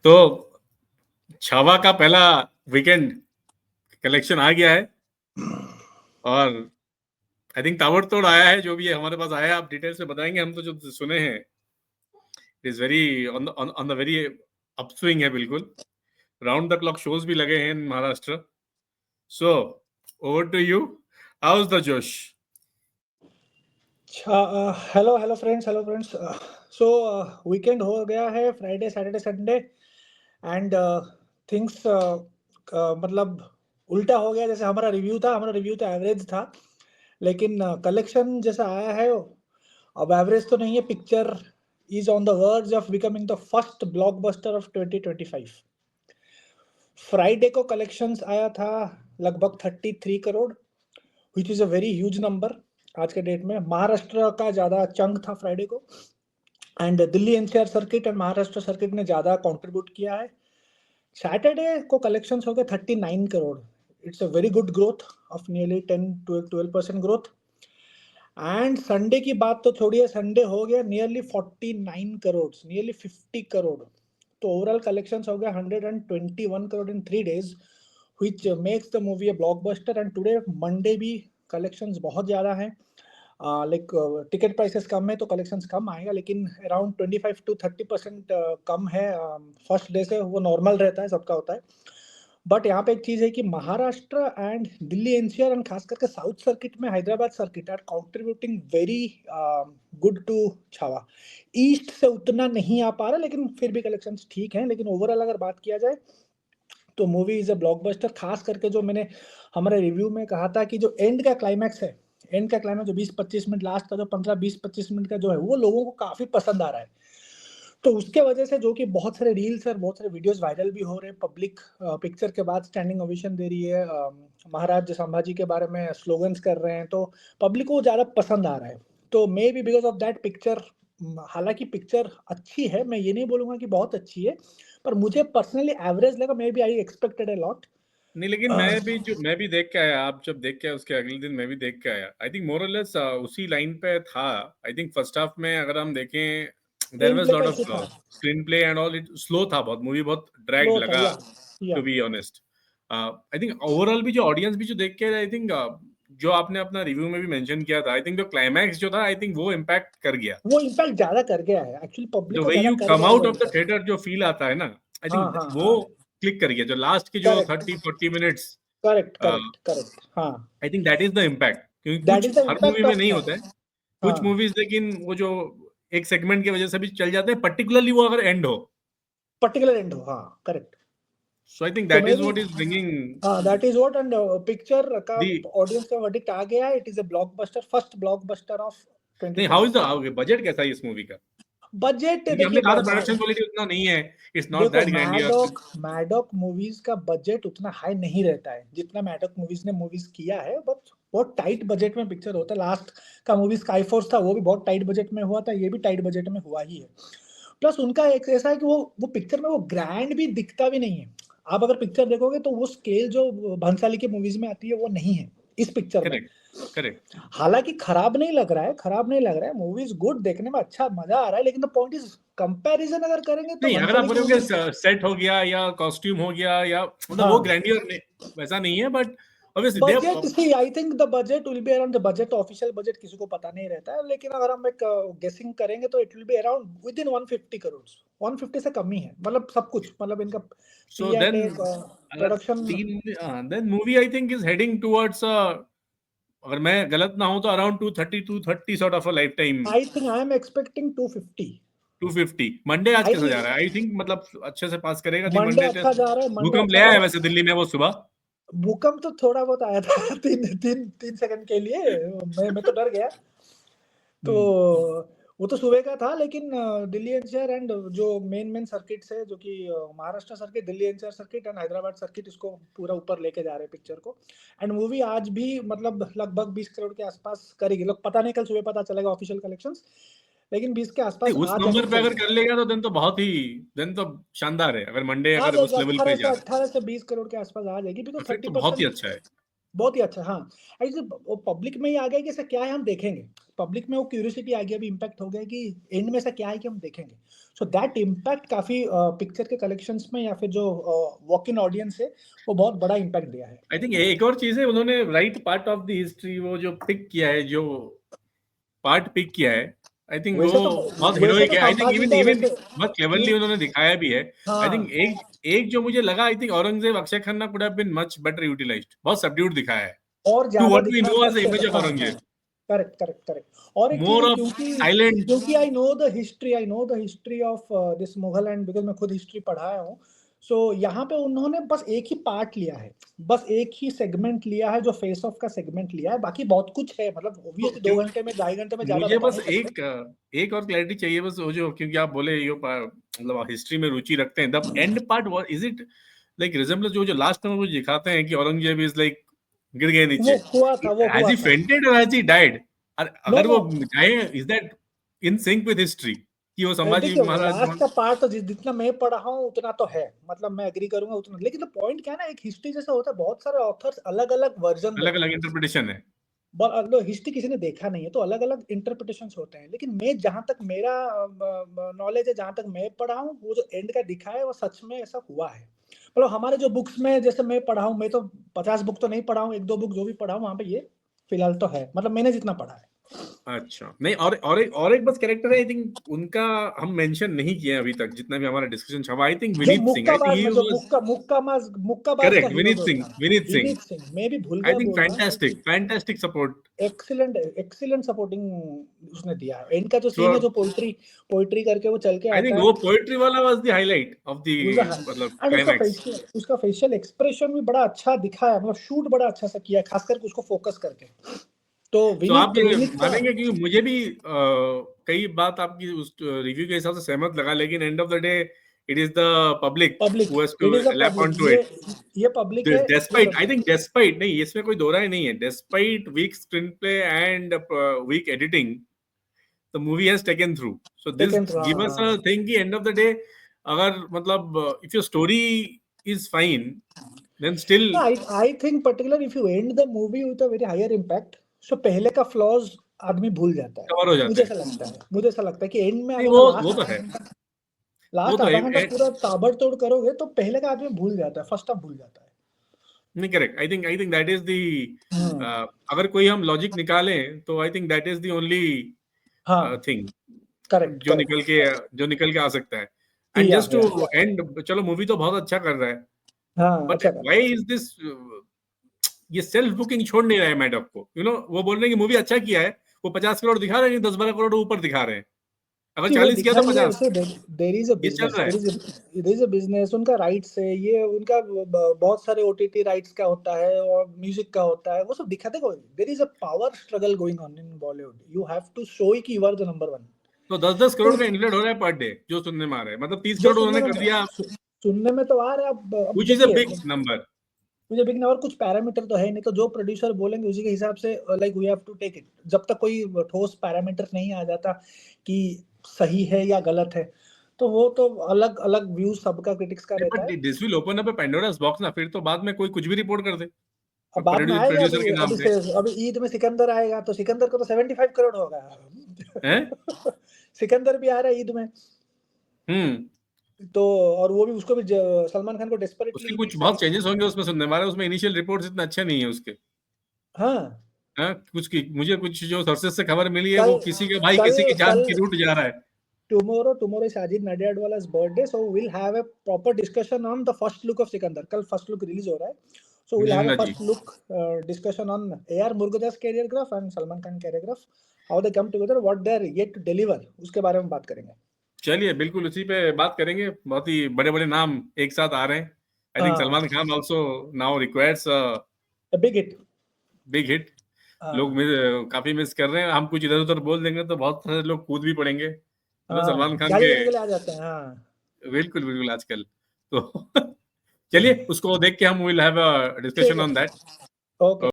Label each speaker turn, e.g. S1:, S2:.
S1: तो छावा का पहला वीकेंड कलेक्शन आ गया है और आई थिंक ताबड़तोड़ आया है। जो भी है हमारे पास आया है, आप डिटेल से बताएंगे। हम तो जो सुने हैं it is very on the very upswing है, बिल्कुल राउंड द क्लॉक शोज भी लगे हैं in Maharashtra. So over to you, how is the जोश?
S2: Hello friends. सो वीकेंड हो गया है, Friday Saturday Sunday and things मतलब उल्टा हो गया। जैसे हमारा रिव्यू तो एवरेज था, लेकिन कलेक्शन जैसा आया है अब एवरेज तो नहीं है। Picture is on the verge of becoming the first blockbuster of 2025। Friday को कलेक्शंस आया था लगभग 33 crore, which is a very huge number. आज के डेट में महाराष्ट्र का ज़्यादा चंक था फ्राइडे को, and Delhi NCR circuit and Maharashtra circuit ने ज़्यादा कंट्रीब्यूट किया है। सैटरडे को कलेक्शंस हो गए 39 crore. It's a very good growth of nearly 10 to 12% growth. And Sunday की बात तो छोड़िए, संडे हो गया नियरली 49 करोड़, नियरली 50 करोड़। तो ओवरऑल कलेक्शंस हो गया 121 करोड़ इन 3 days, which makes the movie a blockbuster। And today Monday भी कलेक्शंस बहुत ज़्यादा हैं। लाइक टिकट प्राइसेस कम है तो कलेक्शंस कम आएगा, लेकिन अराउंड 25 to 30% कम है फर्स्ट डे से। वो नॉर्मल रहता है, सबका होता है। बट यहाँ पे एक चीज़ है कि Maharashtra and Delhi NCR and खास करके साउथ सर्किट में Hyderabad circuit are contributing very good to Chhaava. East से उतना नहीं आ पा रहा, लेकिन फिर भी कलेक्शंस ठीक हैं। लेकिन ओवरऑल अगर बात किया जाए तो मूवी इज अ ब्लॉकबस्टर। खास करके जो मैंने हमारे रिव्यू में कहा था कि जो एंड का क्लाइमैक्स है, एंड का क्लाइमैक्स जो 20-25 मिनट, लास्ट का जो 15-20-25 मिनट का जो है, वो लोगों को काफी पसंद आ रहा है। तो उसके वजह से जो कि बहुत सारे रील्स और बहुत सारे वीडियोस वायरल भी हो रहे हैं। पब्लिक पिक्चर के बाद स्टैंडिंग ओवेशन दे रही है, महाराज संभाजी के बारे में स्लोगन्स कर रहे हैं, तो पब्लिक को ज़्यादा पसंद आ रहा है। तो may be because of that picture, हालांकि पिक्चर अच्छी है, मैं ये नहीं बोलूँगा कि बहुत अच्छी है, पर मुझे पर्सनली एवरेज लगा। Maybe I expected a lot.
S1: नहीं, लेकिन मैं भी देख के आया। आप जब देख के आए उसके अगले दिन मैं भी देख के आया। आई थिंक मोर और लेस उसी लाइन पे था। आई थिंक फर्स्ट हाफ में अगर हम देखें there was lot of screenplay and all, it slow था बहुत। मूवी बहुत ड्रैग लगा to be honest. I think overall भी जो ऑडियंस भी जो देख के, आई थिंक जो आपने अपना रिव्यू में भी मेंशन किया था, आई थिंक जो क्लाइमैक्स जो था, आई थिंक वो इम्पैक्ट कर गया।
S2: वो इम्पैक्ट ज्यादा कर गया है एक्चुअली, पब्लिक को
S1: वे
S2: ज्यादा
S1: यू
S2: कर
S1: कम
S2: गया
S1: आउट
S2: है।
S1: ऑफ द थिएटर जो फील आता है ना, आई थिंक
S2: हाँ,
S1: वो क्लिक कर गया। जो लास्ट के जो 30-40 मिनट्स,
S2: करेक्ट। हाँ,
S1: आई think that is the impact. क्योंकि
S2: दैट
S1: कुछ
S2: is the
S1: her movie
S2: impact
S1: में
S2: ऑफ
S1: नहीं होता है, कुछ मूवीज लेकिन वो जो एक सेगमेंट की वजह से भी चल जाते हैं, पर्टिकुलरली वो अगर एंड हो,
S2: पर्टिकुलर एंड हो। हाँ, correct.
S1: So I think that is what is bringing,
S2: that is what. And picture का ऑडियंस का वर्डिक्ट आ गया है। It is a blockbuster, first blockbuster of 2020।
S1: नहीं, हाउ इज द बजट कैसा है इस मूवी का?
S2: बजट
S1: क्योंकि हमने
S2: देखिए,
S1: कहा था प्रोडक्शन क्वालिटी उतना नहीं है, इट्स नॉट
S2: देखो
S1: दैट ग्रैंडियस।
S2: मैडॉक मूवीज का बजट उतना हाई नहीं रहता है जितना मैडॉक मूवीज ने मूवीज किया है। बट बहुत टाइट बजट में पिक्चर होता है। लास्ट का मूवी स्काई फोर्स था, वो भी बहुत टाइट बजट में हुआ था, ये भी टाइट बजट में हुआ ही है। प्लस उनका एक ऐसा है कि वो पिक्चर में वो ग्रैंड भी दिखता भी नहीं है। आप अगर पिक्चर देखोगे तो वो स्केल जो भंसाली की मूवीज में आती है वो नहीं है इस पिक्चर में।
S1: करेक्ट।
S2: हालांकि खराब नहीं लग रहा है, मूवी इज गुड, देखने में अच्छा मजा आ रहा है। लेकिन द पॉइंट इज कंपैरिजन अगर करेंगे तो
S1: नहीं, अगर आप बोलोगे सेट हो गया या कॉस्ट्यूम हो गया या मतलब वो ग्रैंडियर वैसा नहीं है, but obviously
S2: budget, see I think the budget will be around the budget. Official budget किसी को पता नहीं रहता है, लेकिन अगर हम एक गेसिंग करेंगे तो it will be around with in 150 crore. 150 से कम ही है, मतलब सब कुछ, मतलब इनका
S1: so then
S2: production.
S1: Then movie I think is heading towards, अगर मैं गलत ना हूं तो around 230 sort of a lifetime.
S2: I think I am expecting 250।
S1: Monday आज कैसा जा रहा है? आई थिंक मतलब अच्छे से पास करेगा।
S2: मंडे अच्छा जा रहा है।
S1: भूकंप ले आया वैसे दिल्ली में वो सुबह।
S2: भूकंप तो थोड़ा बहुत आया था 3 सेकंड के लिए। मैं तो डर गया। तो वो तो सुबह का था, लेकिन दिल्ली एनसीआर एंड जो मेन सर्किट्स है, जो कि Maharashtra circuit, Delhi NCR circuit and Hyderabad circuit, इसको पूरा ऊपर लेके जा रहे हैं पिक्चर को। एंड मूवी आज भी मतलब लगभग 20 करोड़ के आसपास करेगी। लोग पता नहीं, कल सुबह पता चलेगा ऑफिशियल कलेक्शंस, लेकिन 20 के आसपास
S1: उस नंबर पे अगर कर लेगा तो देन तो शानदार है। अगर मंडे अगर उस लेवल पे जाए
S2: 18 से 20 करोड़ के आसपास आ जाएगी, बिकॉज़
S1: तो बहुत ही अच्छा है।
S2: बहुत ही अच्छा, हाँ। ऐसे वो पब्लिक में ही आ गया कि ऐसा क्या है हम देखेंगे। पब्लिक में वो क्यूरियोसिटी आ गई, अभी इम्पैक्ट हो गया कि एंड में ऐसा क्या है कि हम देखेंगे। सो दैट इम्पैक्ट काफ़ी पिक्चर के कलेक्शंस में या फिर जो वॉक इन ऑडियंस है, वो बहुत बड़ा इम्पैक्ट दिया है।
S1: आई थिंक एक और चीज है, उन्होंने right part of the history वो जो पिक किया है, जो पार्ट पिक किया है, आई थिंक वो बहुत
S2: वैसे
S1: हीरोइक
S2: तो
S1: है। आई थिंक
S2: संभाजी
S1: इवन
S2: का
S1: इवन
S2: वैसे
S1: बहुत क्लेवरली उन्होंने दिखाया भी है। आई थिंक
S2: हाँ,
S1: एक जो मुझे लगा, I think Aurangzeb Akshaye Khanna could have been much better utilized. बहुत सबड्यूड दिखाया है
S2: और
S1: टू
S2: ज़्यादा
S1: व्हाट वी
S2: दिखना
S1: नो एज द
S2: अच्छा
S1: इमेज ऑफ
S2: हाँ, हाँ।
S1: औरंगजेब।
S2: Correct, correct, correct. और एक चीज़
S1: मोर
S2: है
S1: ऑफ
S2: क्योंकि
S1: साइलेंट।
S2: क्योंकि I know the history of this Mughal and because मैं खुद हिस्ट्री पढ़ाया हूँ। सो यहाँ पे उन्होंने बस एक ही पार्ट लिया है, बस एक ही सेगमेंट लिया है जो फेस ऑफ का सेगमेंट लिया है, बाकी बहुत कुछ है मतलब
S1: तो
S2: ऑब्वियसली 2
S1: क्यों,
S2: घंटे में, 2.5 घंटे में ज़्यादा
S1: मुझे
S2: बता
S1: बस
S2: नहीं सकते।
S1: एक और क्लैरिटी चाहिए बस, वो जो, क्योंकि आप बोले ये मतलब हिस्ट्री में रुचि रखते हैं, the end part what is it like resembles, जो जो लास्ट में वो दिखाते हैं कि औरंगजेब इज लाइक गिर गए नीचे,
S2: वो
S1: हैज
S2: हुआ
S1: ही
S2: था।
S1: फेंटेड और हैज ही डाइड?
S2: नो,
S1: अगर
S2: नो।
S1: वो जाए, is that in sync with history कि वो संभाजी
S2: देखिए
S1: महाराज
S2: लास्ट का पार्ट तो जितना मैं पढ़ा हूँ उतना तो है, मतलब मैं एग्री करूंगा उतना, लेकिन तो पॉइंट क्या है ना, एक हिस्ट्री जैसा होता है, बहुत सारे ऑथर्स अलग अलग वर्जन
S1: अलग
S2: देते
S1: अलग
S2: हैं।
S1: इंटरप्रिटेशन है।
S2: अगर हिस्ट्री किसी ने देखा नहीं है तो अलग अलग इंटरप्रिटेशंस होते हैं, लेकिन मैं जहां तक मेरा नॉलेज है, जहां तक मैं पढ़ा हूँ, वो जो एंड का दिखा है वो सच में ऐसा हुआ है। मतलब हमारे जो बुक्स में जैसे मैं पढ़ा हूँ, मैं तो 50 बुक तो नहीं पढ़ा हूँ, 1-2 बुक जो भी पढ़ा हूँ वहां पे ये फिलहाल तो है, मतलब मैंने जितना पढ़ा है।
S1: अच्छा, नहीं, और एक बस कैरेक्टर है, आई थिंक उनका हम मेंशन नहीं किए हैं अभी तक जितना भी हमारा डिस्कशन छवा। आई थिंक
S2: जो
S1: विनीत सिंह, आई थिंक
S2: मुक्काबाज
S1: ही
S2: में जो
S1: वाज
S2: मुक्काबाज का
S1: करेक्ट।
S2: हीरो
S1: विनीत
S2: जो
S1: सिंह,
S2: था,
S1: विनीत सिंह,
S2: विनीत सिंह, मैं भी भूल
S1: आई
S2: गया
S1: थिंक
S2: बोलना।
S1: Fantastic support
S2: excellent excellent supporting उसने दिया है। एंड का जो
S1: थ्रू।
S2: सीन है, जो पोइट्री पोइट्री करके वो चल के
S1: आई थिंक
S2: आता
S1: वो
S2: है,
S1: पोएट्री वाला was the highlight of the मतलब
S2: एंड
S1: क्लाइमैक्स।
S2: उसका फेशियल एक्सप्रेशन भी बड़ा अच्छा दिखा है, मतलब शूट बड़ा अच्छा सा किया है, खास करके उसको फोकस करके। तो
S1: तो आप
S2: विनीत
S1: ये
S2: विनीत का
S1: मानेंगे कि मुझे भी कई बात आपकी उस रिव्यू के हिसाब से सहमत लगा, लेकिन end of the day it is the public
S2: public,
S1: who has to
S2: it is a
S1: lap
S2: public,
S1: on to it.
S2: ये पब्लिक है, ये
S1: despite, I
S2: public.
S1: Think despite नहीं, इसमें कोई दो राय नहीं है, despite weak screenplay and weak editing, the movie has taken through. So this
S2: second
S1: give us a thing कि end of the day, अगर मतलब if your story is fine, then still
S2: I think particular if you and the movie with a very higher impact, so पहले का flaws आदमी भूल जाता है।
S1: Cover हो जाते हैं।
S2: मुझे ऐसा लगता है कि एंड में
S1: नहीं,
S2: अगर
S1: वो
S2: मैं
S1: वो तो है, वो
S2: लास्ट
S1: तो है।
S2: आधा घंटा पूरा ताबड़तोड़ करोगे तो पहले का आदमी भूल जाता है, फर्स्ट हाफ भूल जाता है।
S1: नहीं, correct. I think that is the,
S2: hmm,
S1: अगर कोई हम लॉजिक निकालें तो I think that is the only
S2: हाँ,
S1: थिंग
S2: करेक्ट,
S1: जो
S2: करेक्ट।
S1: निकल के आ सकता है। एंड जस्ट
S2: या
S1: टू एंड, चलो मूवी तो बहुत अच्छा कर रहा है,
S2: हाँ,
S1: बट
S2: अच्छा कर रहा
S1: व्हाई इज दिस, ये सेल्फ बुकिंग छोड़ नहीं रहा है मैडम को, वो बोल रहे हैं कि मूवी अच्छा किया है, वो 50 करोड़ दिखा रहे हैं, 10-12 करोड़ ऊपर दिखा रहे हैं, अगर
S2: कि वो
S1: 40 किया तो
S2: दिखाएंगे
S1: 50,
S2: ऐसे, देयर इज अ
S1: ये चल
S2: बिजनेस,
S1: रहा है।
S2: देयर इज अ बिजनेस, उनका राइट्स है, ये उनका बहुत सारे ओटीटी राइट्स का होता है और म्यूजिक का होता है, वो सब दिखाते को। There is a power struggle going on in Bollywood, you have to show कि you are the number one.
S1: तो 10-10
S2: तो
S1: करोड़ का इन्वेस्ट हो रहा है पर डे, जो सुनने में आ रहा है, मतलब 30
S2: जो
S1: करोड़ उन्होंने कर दिया,
S2: सुनने में तो आ रहा है। अब
S1: व्हिच इज अ
S2: देखिए,
S1: बिग नंबर।
S2: मुझे बिगना और कुछ पैरामीटर तो है नहीं, तो जो प्रोड्यूसर बोलेंगे उसी के हिसाब से like we have to take it, जब तक कोई ठोस पैरामीटर नहीं आ जाता कि सही है या गलत है, तो वो तो अलग अलग व्यूज सबका, क्रिटिक्स का रहता
S1: बट
S2: है।
S1: This will open up a Pandora's box ना, फिर तो बाद में कोई कुछ भी रिपोर्ट कर दे
S2: अब बाद में आएगा,
S1: प्रोड्यूसर के नाम पे।
S2: अभी ईद में सिकंदर आएगा, तो सिकंदर को तो 75 करोड़
S1: हैं?
S2: होगा। सिकंदर भी आ रहा है ईद में,
S1: हम्म।
S2: तो और वो भी उसको भी सलमान खान को
S1: उसके
S2: डेस्परेटली
S1: कुछ बहुत
S2: चाहिए।
S1: चेंजेस होंगे उसमें, सुनने वाले उसमें इनिशियल रिपोर्ट्स इतने अच्छे नहीं है उसके।
S2: हाँ,
S1: हाँ, कुछ की मुझे कुछ जो सोर्सेस से खबर मिली है,
S2: कल
S1: वो किसी का भाई
S2: कल
S1: किसी की जान
S2: कल
S1: की रूट जा रहा है।
S2: tomorrow is Sajid Nadiadwala's birthday, so we'll have a proper discussion on the first look of Sikandar. कल first look release हो रहा है, so we'll have a
S1: ji.
S2: first look discussion on AR Murugadoss career graph and Salman Khan career graph, how they come together, what they are yet to deliver, उसके बारे में बात करेंगे।
S1: चलिए, बिल्कुल उसी पे बात करेंगे। बहुत ही बड़े बड़े नाम एक साथ आ रहे हैं। आई थिंक
S2: हाँ,
S1: Salman Khan also now requires
S2: a big hit।
S1: Big hit. लोग
S2: हाँ,
S1: काफी मिस कर रहे हैं, हम कुछ इधर उधर बोल देंगे तो बहुत सारे लोग कूद भी पड़ेंगे, सलमान
S2: हाँ,
S1: खान
S2: गाली
S1: के।
S2: देने के लिए आ जाते हैं, हाँ।
S1: बिल्कुल बिल्कुल आजकल तो चलिए, उसको देख के हम विल हैव अ डिस्कशन
S2: ठीक है,
S1: ऑन दैट।
S2: ओके।